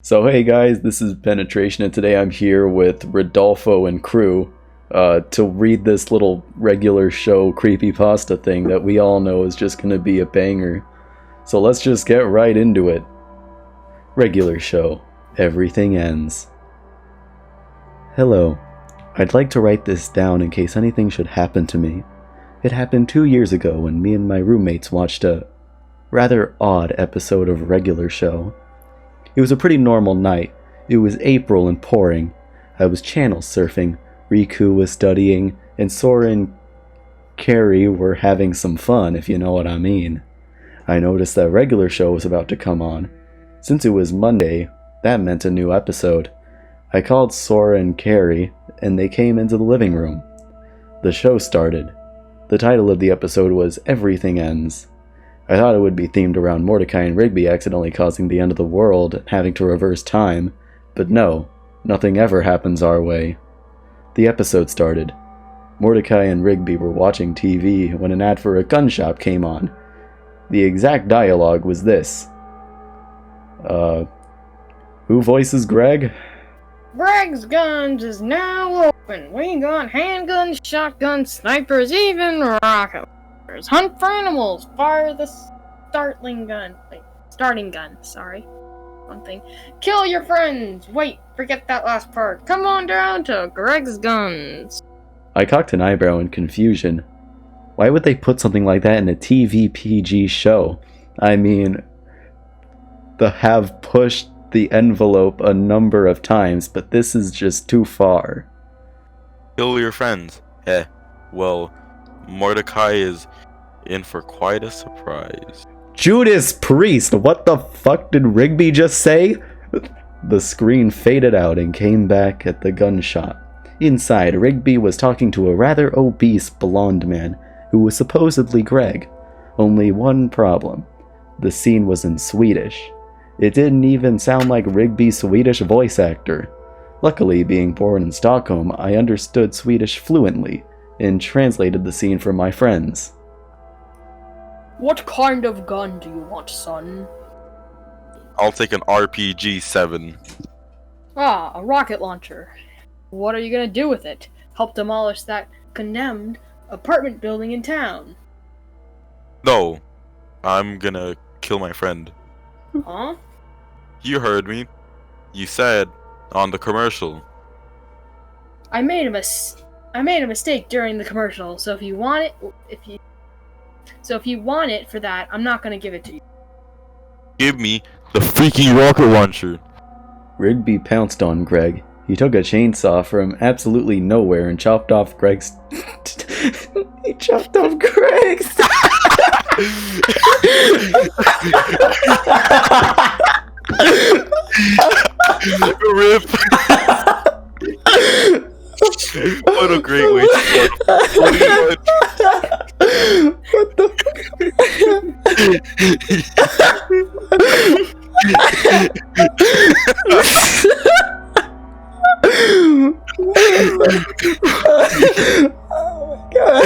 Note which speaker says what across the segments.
Speaker 1: So hey guys, this is Penetration, and today I'm here with Rodolfo and crew to read this little regular show creepypasta thing that we all know is just gonna be a banger. So let's just get right into it. Regular show. Everything ends. Hello. I'd like to write this down in case anything should happen to me. It happened 2 years ago when me and my roommates watched a rather odd episode of Regular Show. It was a pretty normal night. It was April and pouring. I was channel surfing, Riku was studying, and Sora and Carrie were having some fun, if you know what I mean. I noticed that Regular Show was about to come on. Since it was Monday, that meant a new episode. I called Sora and Carrie, and they came into the living room. The show started. The title of the episode was Everything Ends. I thought it would be themed around Mordecai and Rigby accidentally causing the end of the world and having to reverse time, but no, nothing ever happens our way. The episode started. Mordecai and Rigby were watching TV when an ad for a gun shop came on. The exact dialogue was this. Who voices Greg?
Speaker 2: Greg's Guns is now open. We got handguns, shotguns, snipers, even rocket launchers. Hunt for animals. Fire the starting gun. Sorry. One thing. Kill your friends. Wait, forget that last part. Come on down to Greg's Guns.
Speaker 1: I cocked an eyebrow in confusion. Why would they put something like that in a TV PG show? I mean, they have pushed the envelope a number of times, but this is just too far.
Speaker 3: Kill your friends. Well, Mordecai is in for quite a surprise.
Speaker 1: Judas Priest! What the fuck did Rigby just say? The screen faded out and came back at the gun shop. Inside, Rigby was talking to a rather obese blonde man who was supposedly Greg. Only one problem. The scene was in Swedish. It didn't even sound like Rigby's Swedish voice actor. Luckily, being born in Stockholm, I understood Swedish fluently and translated the scene for my friends.
Speaker 2: What kind of gun do you want, son?
Speaker 3: I'll take an RPG-7.
Speaker 2: Ah, a rocket launcher. What are you gonna do with it? Help demolish that condemned apartment building in town.
Speaker 3: No, I'm gonna kill my friend.
Speaker 2: Huh?
Speaker 3: You heard me. You said on the commercial.
Speaker 2: I made a mistake during the commercial, so if you want it for that, I'm not gonna give it to you.
Speaker 3: Give me the freaking rocket launcher.
Speaker 1: Rigby pounced on Greg. He took a chainsaw from absolutely nowhere and chopped off Greg's... He chopped off Greg's...
Speaker 3: Rip. What a great way to start.
Speaker 1: What the Oh my god.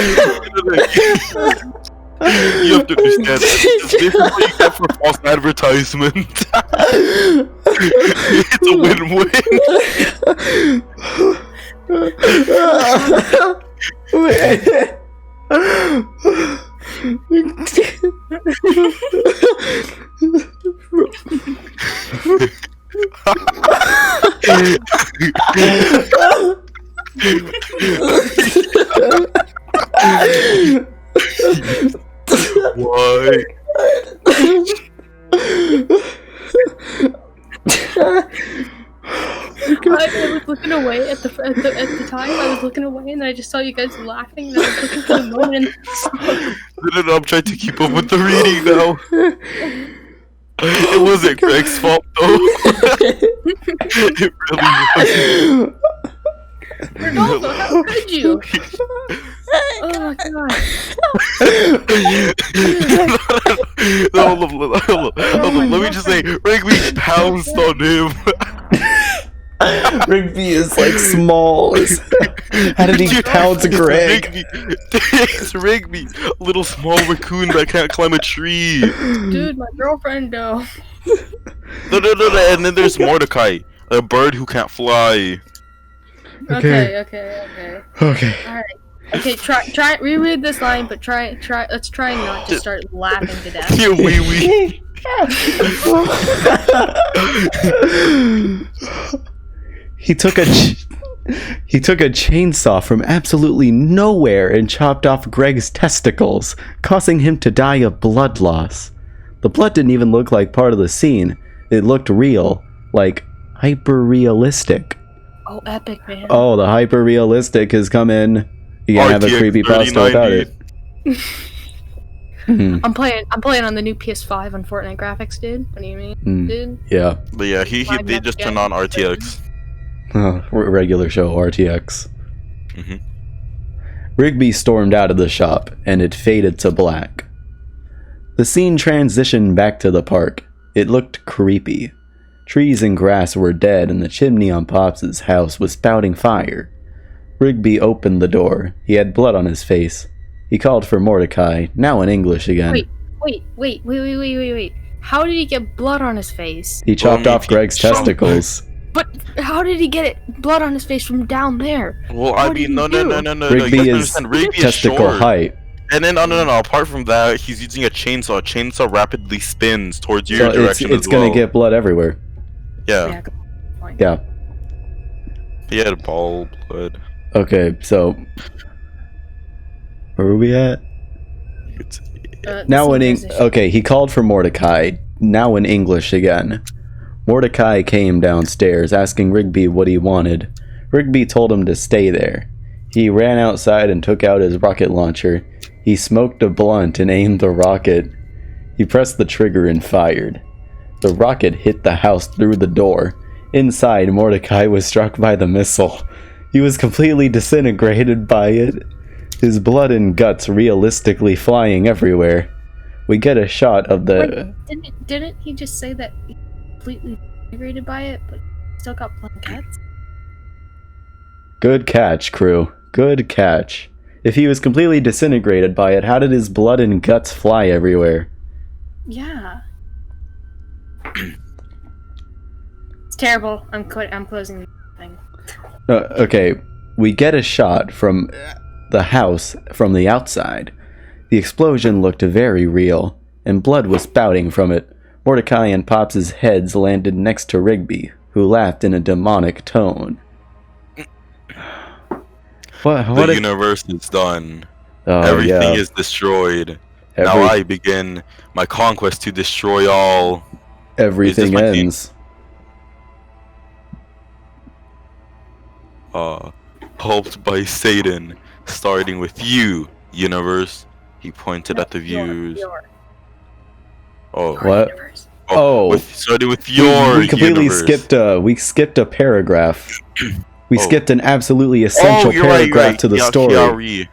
Speaker 3: You have to understand that. This is what you get for false advertisement. It's a Why?
Speaker 2: I was looking away at the time. I was looking away, and then I just saw you guys laughing. And I was looking for the moment.
Speaker 3: No, I'm trying to keep up with the reading now. It wasn't Greg's fault though. It really was.
Speaker 2: Rodolfo, how could you? Oh my god.
Speaker 3: Hold on. Let me just say, Rigby pounced on him.
Speaker 1: Rigby is like small. How did he pounce Greg?
Speaker 3: It's Rigby, little small raccoon that can't climb a tree.
Speaker 2: Dude, my girlfriend though.
Speaker 3: No, and then there's Mordecai, a bird who can't fly.
Speaker 2: Okay.
Speaker 1: Okay.
Speaker 2: Alright. Okay, try reread this line, but let's try not to start laughing to death.
Speaker 3: Yeah, wee.
Speaker 1: He took a chainsaw from absolutely nowhere and chopped off Greg's testicles, causing him to die of blood loss. The blood didn't even look like part of the scene. It looked real, like hyper-realistic.
Speaker 2: Oh, epic, man.
Speaker 1: Oh, the hyper-realistic has come in. You can't have a
Speaker 3: RTX
Speaker 1: creepypasta without it.
Speaker 2: I'm playing on the new PS5 on Fortnite graphics, dude. What do you mean, dude?
Speaker 1: Yeah.
Speaker 3: But yeah, they just turned on RTX.
Speaker 1: Regular show, RTX.
Speaker 3: Mm-hmm.
Speaker 1: Rigby stormed out of the shop, and it faded to black. The scene transitioned back to the park. It looked creepy. Trees and grass were dead, and the chimney on Pops' house was spouting fire. Rigby opened the door. He had blood on his face. He called for Mordecai, now in English again.
Speaker 2: Wait. How did he get blood on his face?
Speaker 1: He chopped off Greg's testicles.
Speaker 2: But how did he get blood on his face from down there?
Speaker 3: Well, I mean, no.
Speaker 1: Rigby is testicle height.
Speaker 3: And then, no. Apart from that, he's using a chainsaw. Chainsaw rapidly spins towards your direction
Speaker 1: It's gonna get blood everywhere.
Speaker 3: Yeah.
Speaker 1: Yeah.
Speaker 3: He had ball blood.
Speaker 1: Okay, so where were we at? Okay, he called for Mordecai. Now in English again. Mordecai came downstairs, asking Rigby what he wanted. Rigby told him to stay there. He ran outside and took out his rocket launcher. He smoked a blunt and aimed the rocket. He pressed the trigger and fired. The rocket hit the house through the door. Inside, Mordecai was struck by the missile. He was completely disintegrated by it, his blood and guts realistically flying everywhere. We get a shot of the...
Speaker 2: Wait, didn't he just say that he completely disintegrated by it, but still got blood and guts?
Speaker 1: Good catch, crew. Good catch. If he was completely disintegrated by it, how did his blood and guts fly everywhere?
Speaker 2: Yeah. It's terrible. I'm closing the thing.
Speaker 1: Okay, we get a shot from the house from the outside. The explosion looked very real, and blood was spouting from it. Mordecai and Pops' heads landed next to Rigby, who laughed in a demonic tone.
Speaker 3: The universe is done. Everything is destroyed. Now I begin my conquest to destroy all.
Speaker 1: Everything ends.
Speaker 3: Helped by Satan, starting with you, universe. He pointed at the viewers.
Speaker 1: What?
Speaker 3: Starting with your
Speaker 1: we completely
Speaker 3: universe.
Speaker 1: skipped a paragraph. We skipped an absolutely essential paragraph to the story.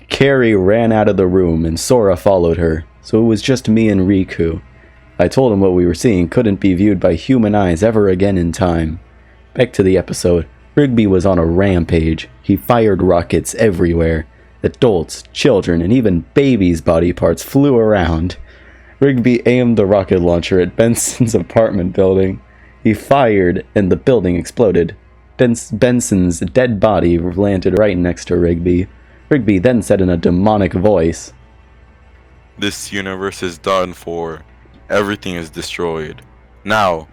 Speaker 1: Carrie ran out of the room and Sora followed her, so it was just me and Riku. I told him what we were seeing couldn't be viewed by human eyes ever again in time. Back to the episode. Rigby was on a rampage. He fired rockets everywhere. Adults, children, and even babies' body parts flew around. Rigby aimed the rocket launcher at Benson's apartment building. He fired, and the building exploded. Benson's dead body landed right next to Rigby. Rigby then said in a demonic voice,
Speaker 3: "This universe is done for. Everything is destroyed. Now,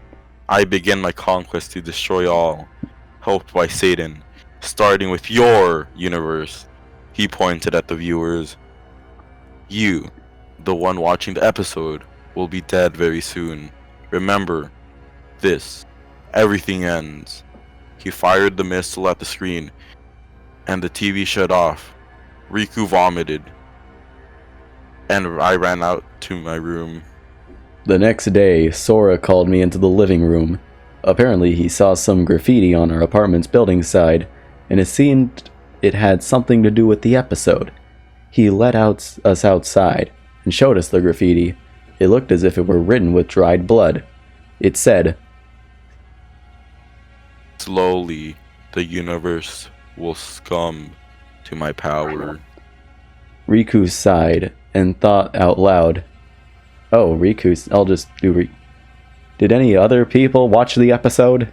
Speaker 3: I begin my conquest to destroy all. Helped by Satan, starting with your universe." He pointed at the viewers. You, the one watching the episode, will be dead very soon. Remember this. Everything ends. He fired the missile at the screen, and the TV shut off. Riku vomited, and I ran out to my room.
Speaker 1: The next day, Sora called me into the living room. Apparently, he saw some graffiti on our apartment's building side, and it seemed it had something to do with the episode. He let us outside and showed us the graffiti. It looked as if it were written with dried blood. It said,
Speaker 3: "Slowly, the universe will succumb to my power."
Speaker 1: Riku sighed and thought out loud. Oh, Riku's... I'll just do Did any other people watch the episode?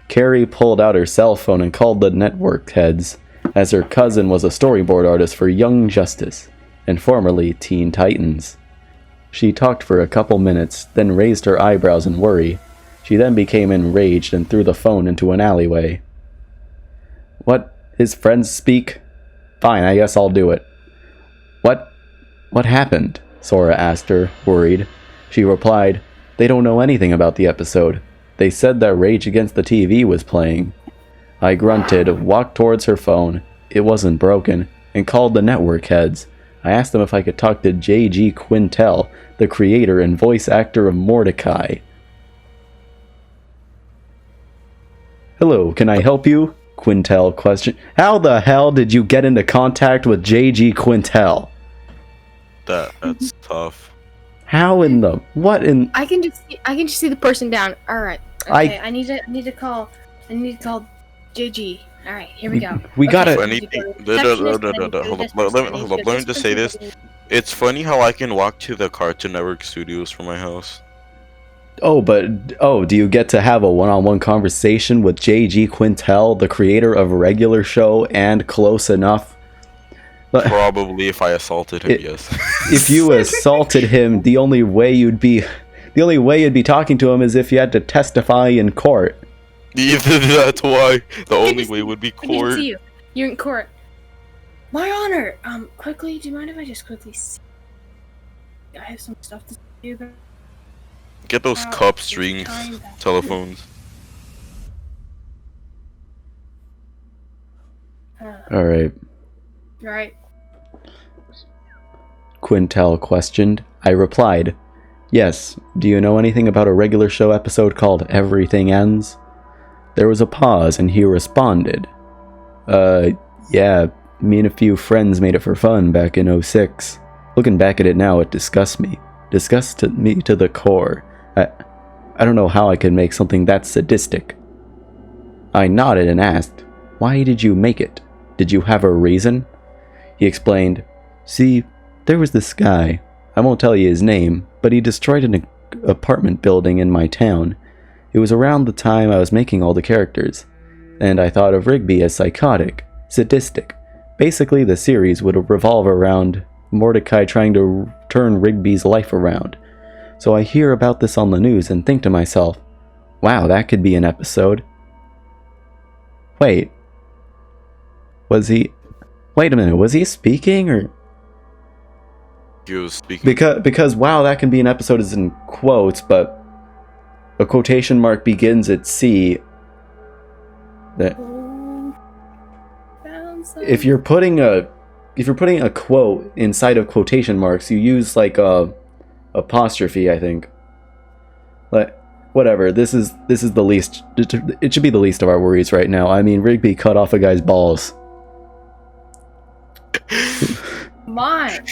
Speaker 1: Carrie pulled out her cell phone and called the network heads, as her cousin was a storyboard artist for Young Justice, and formerly Teen Titans. She talked for a couple minutes, then raised her eyebrows in worry. She then became enraged and threw the phone into an alleyway. What? His friends speak? Fine, I guess I'll do it. What happened? Sora asked her, worried. She replied, they don't know anything about the episode. They said that Rage Against the TV was playing. I grunted, walked towards her phone. It wasn't broken, and called the network heads. I asked them if I could talk to J.G. Quintel, the creator and voice actor of Mordecai. Hello, can I help you? Quintel questioned. How the hell did you get into contact with J.G. Quintel?
Speaker 3: That's tough.
Speaker 1: How in the what in?
Speaker 2: I can just see the person down. All right. Okay. I need to call JG. All right. Here we go.
Speaker 1: We gotta.
Speaker 3: Hold on. Let me just say this. It's funny how I can walk to the Cartoon Network studios from my house.
Speaker 1: Do you get to have a one-on-one conversation with J.G. Quintel, the creator of Regular Show and Close Enough?
Speaker 3: Probably if I assaulted him, yes.
Speaker 1: If you assaulted him, the only way you'd be talking to him is if you had to testify in court.
Speaker 3: That's why the only way would be court.
Speaker 2: I can see you. You're in court. My honor. Quickly, do you mind if I just quickly see? I have some stuff to say to you about.
Speaker 3: Get those cup string telephones.
Speaker 1: Alright.
Speaker 2: Right.
Speaker 1: Quintel questioned. I replied, yes. Do you know anything about a Regular Show episode called Everything Ends? There was a pause and he responded. Yeah, me and a few friends made it for fun back in 2006. Looking back at it now, it disgusts me. Disgusts me to the core. I don't know how I could make something that sadistic. I nodded and asked, why did you make it? Did you have a reason? He explained, see, there was this guy. I won't tell you his name, but he destroyed an apartment building in my town. It was around the time I was making all the characters, and I thought of Rigby as psychotic, sadistic. Basically, the series would revolve around Mordecai trying to turn Rigby's life around. So I hear about this on the news and think to myself, wow, that could be an episode. Wait a minute, was he speaking or?
Speaker 3: He was speaking.
Speaker 1: Because wow, that can be an episode is in quotes, but a quotation mark begins at C. That if you're putting a quote inside of quotation marks, you use like a apostrophe, I think. Like whatever. This is the least. It should be the least of our worries right now. I mean, Rigby cut off a guy's balls.
Speaker 2: Mine.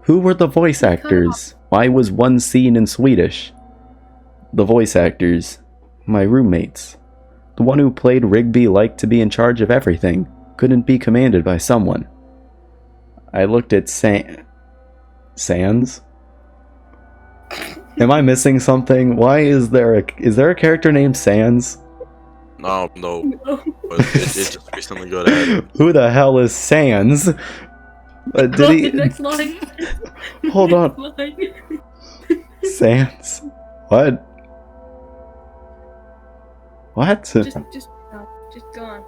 Speaker 1: Who were the voice actors? Why was one scene in Swedish? The voice actors. My roommates. The one who played Rigby liked to be in charge of everything. Couldn't be commanded by someone. I looked at Sans? Am I missing something? Why is there a character named Sans?
Speaker 3: No. But it just recently got added.
Speaker 1: Who the hell is Sans? Did he?
Speaker 2: Next line.
Speaker 1: Hold on. Sans? What? What?
Speaker 2: Just go on.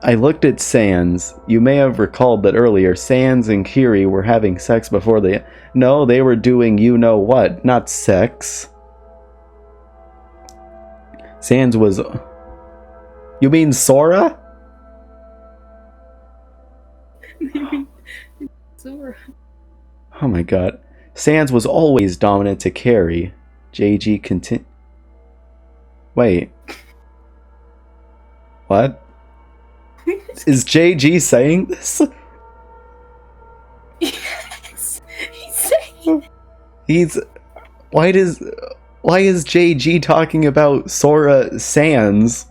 Speaker 1: I looked at Sans. You may have recalled that earlier Sans and Kiri were having sex before they... No, they were doing you-know-what, not sex. Sans was... You mean Sora?
Speaker 2: Sora.
Speaker 1: Oh my god. Sans was always dominant to Carrie. JG Wait. What? Is JG saying this?
Speaker 2: Yes, he's saying.
Speaker 1: Why is JG talking about Sora Sans?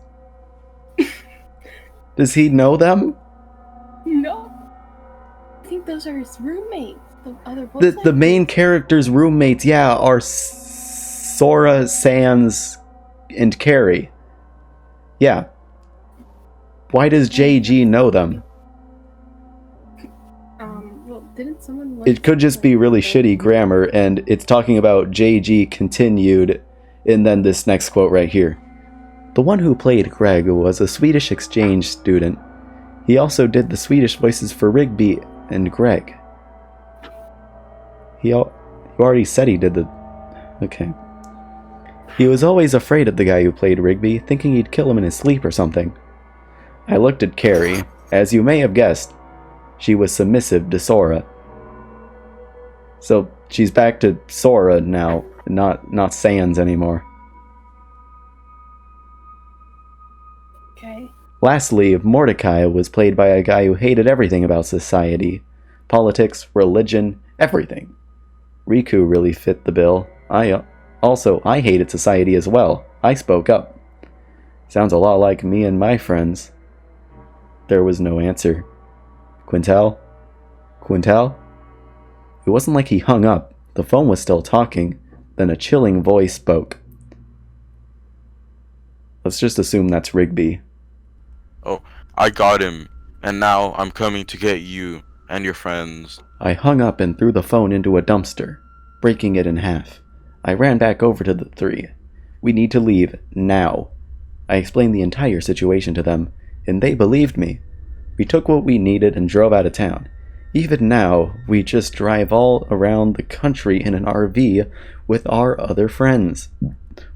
Speaker 1: Does he know them?
Speaker 2: No. I think those are his roommates. The other boys.
Speaker 1: The main character's roommates, yeah, are Sora, Sans, and Carrie. Yeah. Why does JG know them?
Speaker 2: Well, didn't someone...
Speaker 1: It could just be really shitty grammar, and it's talking about JG continued, and then this next quote right here. The one who played Greg was a Swedish exchange student. He also did the Swedish voices for Rigby and Greg. You already said he did the... Okay. He was always afraid of the guy who played Rigby, thinking he'd kill him in his sleep or something. I looked at Carrie. As you may have guessed, she was submissive to Sora. So she's back to Sora now, not Sans anymore.
Speaker 2: Okay.
Speaker 1: Lastly, Mordecai was played by a guy who hated everything about society. Politics, religion, everything. Riku really fit the bill. I hated society as well. I spoke up. Sounds a lot like me and my friends. There was no answer. Quintel? Quintel? It wasn't like he hung up. The phone was still talking. Then a chilling voice spoke. Let's just assume that's Rigby.
Speaker 3: Oh, I got him. And now I'm coming to get you and your friends.
Speaker 1: I hung up and threw the phone into a dumpster, breaking it in half. I ran back over to the three. We need to leave, now. I explained the entire situation to them, and they believed me. We took what we needed and drove out of town. Even now, we just drive all around the country in an RV with our other friends.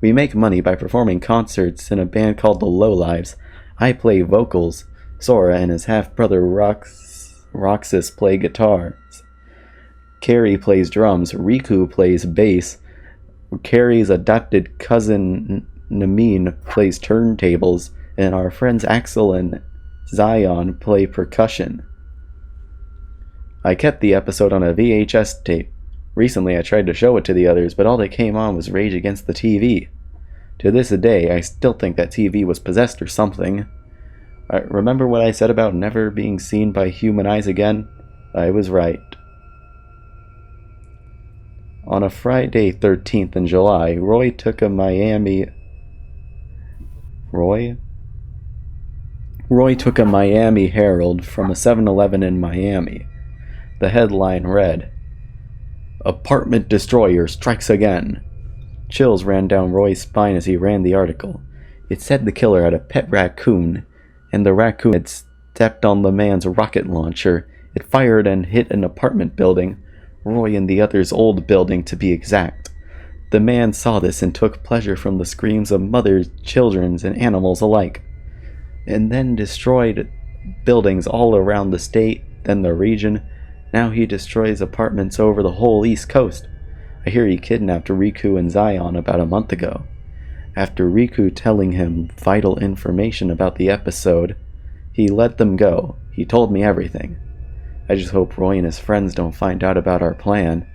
Speaker 1: We make money by performing concerts in a band called the Lowlives. I play vocals. Sora and his half-brother Roxas play guitars. Carrie plays drums. Riku plays bass. Carrie's adopted cousin Namine plays turntables. And our friends Axel and Zion play percussion. I kept the episode on a VHS tape. Recently I tried to show it to the others, but all that came on was Rage Against the TV. To this day, I still think that TV was possessed or something. Remember what I said about never being seen by human eyes again? I was right. On a Friday 13th in July, Roy took a Miami Herald from a 7-Eleven in Miami. The headline read, "Apartment Destroyer Strikes Again." Chills ran down Roy's spine as he ran the article. It said the killer had a pet raccoon, and the raccoon had stepped on the man's rocket launcher. It fired and hit an apartment building, Roy and the others' old building to be exact. The man saw this and took pleasure from the screams of mothers, children, and animals alike, and then destroyed buildings all around the state, then the region. Now he destroys apartments over the whole East Coast. I hear he kidnapped Riku and Zion about a month ago. After Riku telling him vital information about the episode, he let them go. He told me everything. I just hope Roy and his friends don't find out about our plan.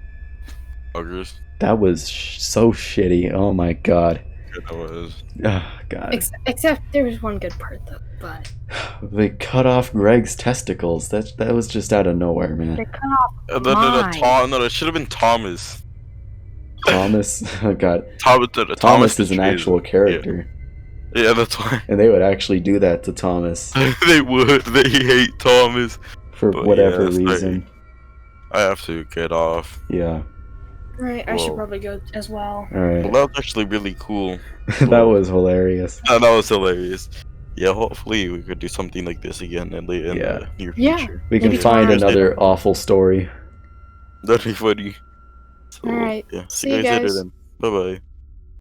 Speaker 3: Buggers.
Speaker 1: That was so shitty. Oh my god.
Speaker 3: Yeah, that was.
Speaker 1: Oh god.
Speaker 2: Except there was one good part though, but
Speaker 1: They cut off Greg's testicles. That was just out of nowhere,
Speaker 2: they
Speaker 1: man.
Speaker 2: cut off
Speaker 3: No, it should have been Thomas.
Speaker 1: Thomas. Oh god.
Speaker 3: Thomas
Speaker 1: is an actual character.
Speaker 3: Yeah, that's why.
Speaker 1: And they would actually do that to Thomas
Speaker 3: They would. They hate Thomas.
Speaker 1: for
Speaker 3: But
Speaker 1: whatever
Speaker 3: yeah,
Speaker 1: reason.
Speaker 3: I have to get off.
Speaker 1: Yeah.
Speaker 2: Right, I should
Speaker 3: Whoa.
Speaker 2: probably go as well.
Speaker 1: Alright.
Speaker 3: Well, that was actually really cool.
Speaker 1: That was hilarious.
Speaker 3: That was hilarious. Yeah, hopefully we could do something like this again in the near
Speaker 2: Yeah.
Speaker 3: future.
Speaker 1: We can
Speaker 2: Maybe
Speaker 1: find
Speaker 2: tomorrow.
Speaker 1: another awful story.
Speaker 3: That'd be funny. So,
Speaker 2: Alright.
Speaker 3: yeah.
Speaker 2: See
Speaker 3: See
Speaker 2: you
Speaker 3: you guys later
Speaker 2: guys.
Speaker 3: then. Bye bye.